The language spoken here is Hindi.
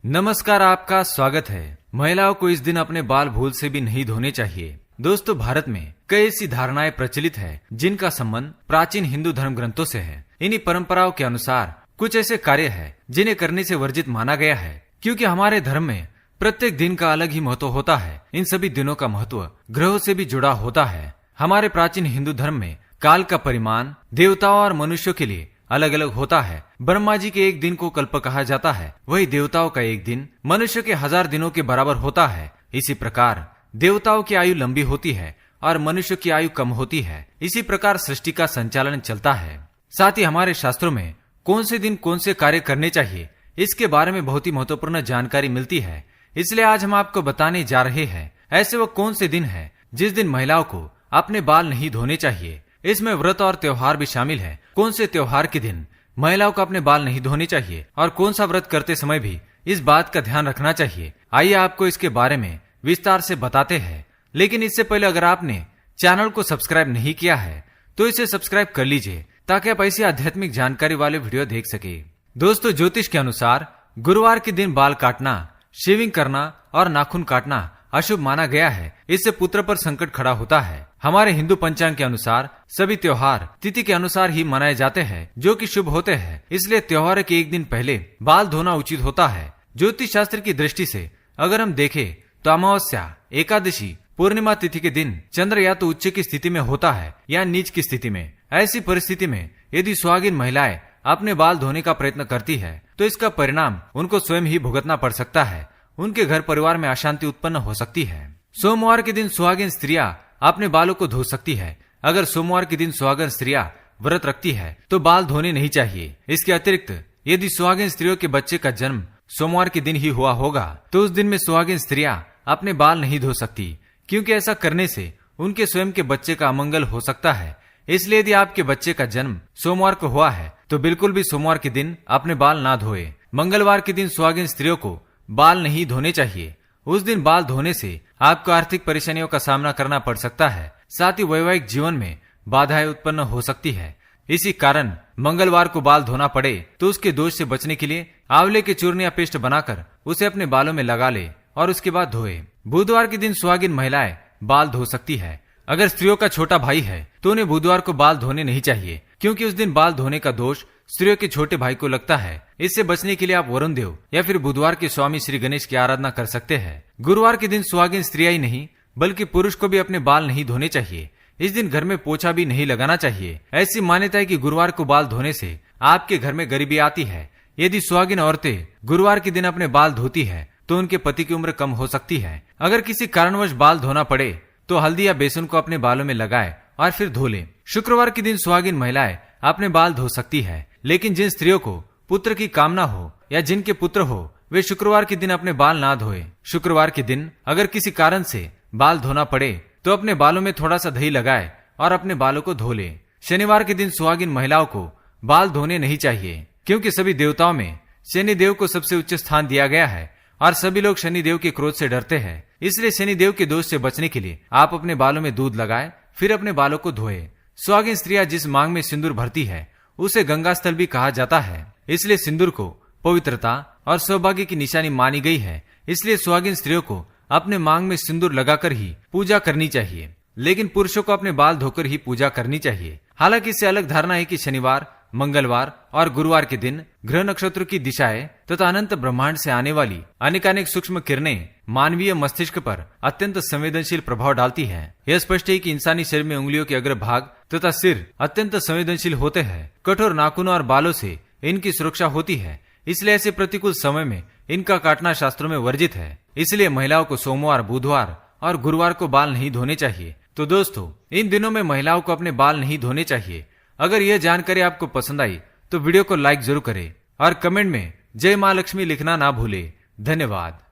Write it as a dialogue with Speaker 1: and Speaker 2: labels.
Speaker 1: नमस्कार, आपका स्वागत है। महिलाओं को इस दिन अपने बाल भूल से भी नहीं धोने चाहिए। दोस्तों, भारत में कई ऐसी धारणाएं प्रचलित है जिनका संबंध प्राचीन हिंदू धर्म ग्रंथों से है। इन्हीं परंपराओं के अनुसार कुछ ऐसे कार्य है जिन्हें करने से वर्जित माना गया है, क्योंकि हमारे धर्म में प्रत्येक दिन का अलग ही महत्व होता है। इन सभी दिनों का महत्व ग्रहों से भी जुड़ा होता है। हमारे प्राचीन हिंदू धर्म में काल का परिमाण देवताओं और मनुष्यों के लिए अलग अलग होता है। ब्रह्मा जी के एक दिन को कल्प कहा जाता है, वही देवताओं का एक दिन मनुष्य के 1000 दिनों के बराबर होता है। इसी प्रकार देवताओं की आयु लंबी होती है और मनुष्य की आयु कम होती है। इसी प्रकार सृष्टि का संचालन चलता है। साथ ही हमारे शास्त्रों में कौन से दिन कौन से कार्य करने चाहिए, इसके बारे में बहुत ही महत्वपूर्ण जानकारी मिलती है। इसलिए आज हम आपको बताने जा रहे हैं ऐसे वो कौन से दिन है जिस दिन महिलाओं को अपने बाल नहीं धोने चाहिए। इसमें व्रत और त्योहार भी शामिल है। कौन से त्योहार के दिन महिलाओं को अपने बाल नहीं धोने चाहिए और कौन सा व्रत करते समय भी इस बात का ध्यान रखना चाहिए, आइए आपको इसके बारे में विस्तार से बताते हैं। लेकिन इससे पहले अगर आपने चैनल को सब्सक्राइब नहीं किया है तो इसे सब्सक्राइब कर लीजिए, ताकि आप ऐसी आध्यात्मिक जानकारी वाले वीडियो देख सके। दोस्तों, ज्योतिष के अनुसार गुरुवार के दिन बाल काटना, शेविंग करना और नाखून काटना अशुभ माना गया है। इससे पुत्र पर संकट खड़ा होता है। हमारे हिंदू पंचांग के अनुसार सभी त्योहार तिथि के अनुसार ही मनाए जाते हैं, जो कि शुभ होते हैं। इसलिए त्योहार के एक दिन पहले बाल धोना उचित होता है। ज्योतिष शास्त्र की दृष्टि से अगर हम देखें तो अमावस्या, एकादशी, पूर्णिमा तिथि के दिन चंद्र या तो उच्च की स्थिति में होता है या नीच की स्थिति में। ऐसी परिस्थिति में यदि सुहागिन महिलाएं अपने बाल धोने का प्रयत्न करती है तो इसका परिणाम उनको स्वयं ही भुगतना पड़ सकता है। उनके घर परिवार में अशांति उत्पन्न हो सकती है। सोमवार के दिन सुहागिन स्त्रियां अपने बालों को धो सकती है। अगर सोमवार के दिन सुहागिन स्त्रियां व्रत रखती है तो बाल धोने नहीं चाहिए। इसके अतिरिक्त यदि सुहागिन स्त्रियों के बच्चे का जन्म सोमवार के दिन ही हुआ होगा तो उस दिन में सुहागिन स्त्रियां अपने बाल नहीं धो सकती, क्योंकि ऐसा करने से उनके स्वयं के बच्चे का अमंगल हो सकता है। इसलिए यदि आपके बच्चे का जन्म सोमवार को हुआ है तो बिल्कुल भी सोमवार के दिन अपने बाल ना धोए। मंगलवार के दिन सुहागिन स्त्रियों को बाल नहीं धोने चाहिए। उस दिन बाल धोने से आपको आर्थिक परेशानियों का सामना करना पड़ सकता है। साथ ही वैवाहिक जीवन में बाधाएं उत्पन्न हो सकती है। इसी कारण मंगलवार को बाल धोना पड़े तो उसके दोष से बचने के लिए आंवले के चूर्ण या पेस्ट बनाकर उसे अपने बालों में लगा ले और उसके बाद धोए। बुधवार के दिन सुहागिन महिलाएं बाल धो सकती है। अगर स्त्रियों का छोटा भाई है तो उन्हें बुधवार को बाल धोने नहीं चाहिए, क्योंकि उस दिन बाल धोने का दोष स्त्रियों के छोटे भाई को लगता है। इससे बचने के लिए आप वरुण देव या फिर बुधवार के स्वामी श्री गणेश की आराधना कर सकते हैं। गुरुवार के दिन सुहागिन स्त्रियां ही नहीं बल्कि पुरुष को भी अपने बाल नहीं धोने चाहिए। इस दिन घर में पोछा भी नहीं लगाना चाहिए। ऐसी मान्यता है कि गुरुवार को बाल धोने से आपके घर में गरीबी आती है। यदि सुहागिन औरतें गुरुवार के दिन अपने बाल धोती है तो उनके पति की उम्र कम हो सकती है। अगर किसी कारणवश बाल धोना पड़े तो हल्दी या बेसन को अपने बालों में लगाए और फिर धो ले। शुक्रवार के दिन सुहागिन महिलाएं अपने बाल धो सकती है, लेकिन जिन स्त्रियों को पुत्र की कामना हो या जिनके पुत्र हो वे शुक्रवार के दिन अपने बाल ना धोए। शुक्रवार के दिन अगर किसी कारण से बाल धोना पड़े तो अपने बालों में थोड़ा सा दही लगाए और अपने बालों को धो ले। शनिवार के दिन सुहागिन महिलाओं को बाल धोने नहीं चाहिए, क्योंकि सभी देवताओं में शनि देव को सबसे उच्च स्थान दिया गया है और सभी लोग शनि देव के क्रोध से डरते हैं। इसलिए शनि देव के दोष से बचने के लिए आप अपने बालों में दूध लगाए फिर अपने बालों को धोए। सुहागिन स्त्रियां जिस मांग में सिंदूर भरती है उसे गंगा स्थल भी कहा जाता है। इसलिए सिंदूर को पवित्रता और सौभाग्य की निशानी मानी गई है। इसलिए सुहागिन स्त्रियों को अपने मांग में सिंदूर लगाकर ही पूजा करनी चाहिए, लेकिन पुरुषों को अपने बाल धोकर ही पूजा करनी चाहिए। हालांकि इससे अलग धारणा है कि शनिवार, मंगलवार और गुरुवार के दिन ग्रह नक्षत्रों की दिशाएं तथा अनंत ब्रह्मांड से आने वाली अनेकानेक सूक्ष्म किरणें मानवीय मस्तिष्क पर अत्यंत संवेदनशील प्रभाव डालती हैं। यह स्पष्ट है कि इंसानी शरीर में उंगलियों के अग्रभाग तथा सिर अत्यंत संवेदनशील होते हैं। कठोर नाखूनों और बालों से इनकी सुरक्षा होती है। इसलिए ऐसे प्रतिकूल समय में इनका काटना शास्त्रों में वर्जित है। इसलिए महिलाओं को सोमवार, बुधवार और गुरुवार को बाल नहीं धोने चाहिए। तो दोस्तों, इन दिनों में महिलाओं को अपने बाल नहीं धोने चाहिए। अगर यह जानकारी आपको पसंद आई तो वीडियो को लाइक जरूर करें और कमेंट में जय मां लक्ष्मी लिखना ना भूले। धन्यवाद।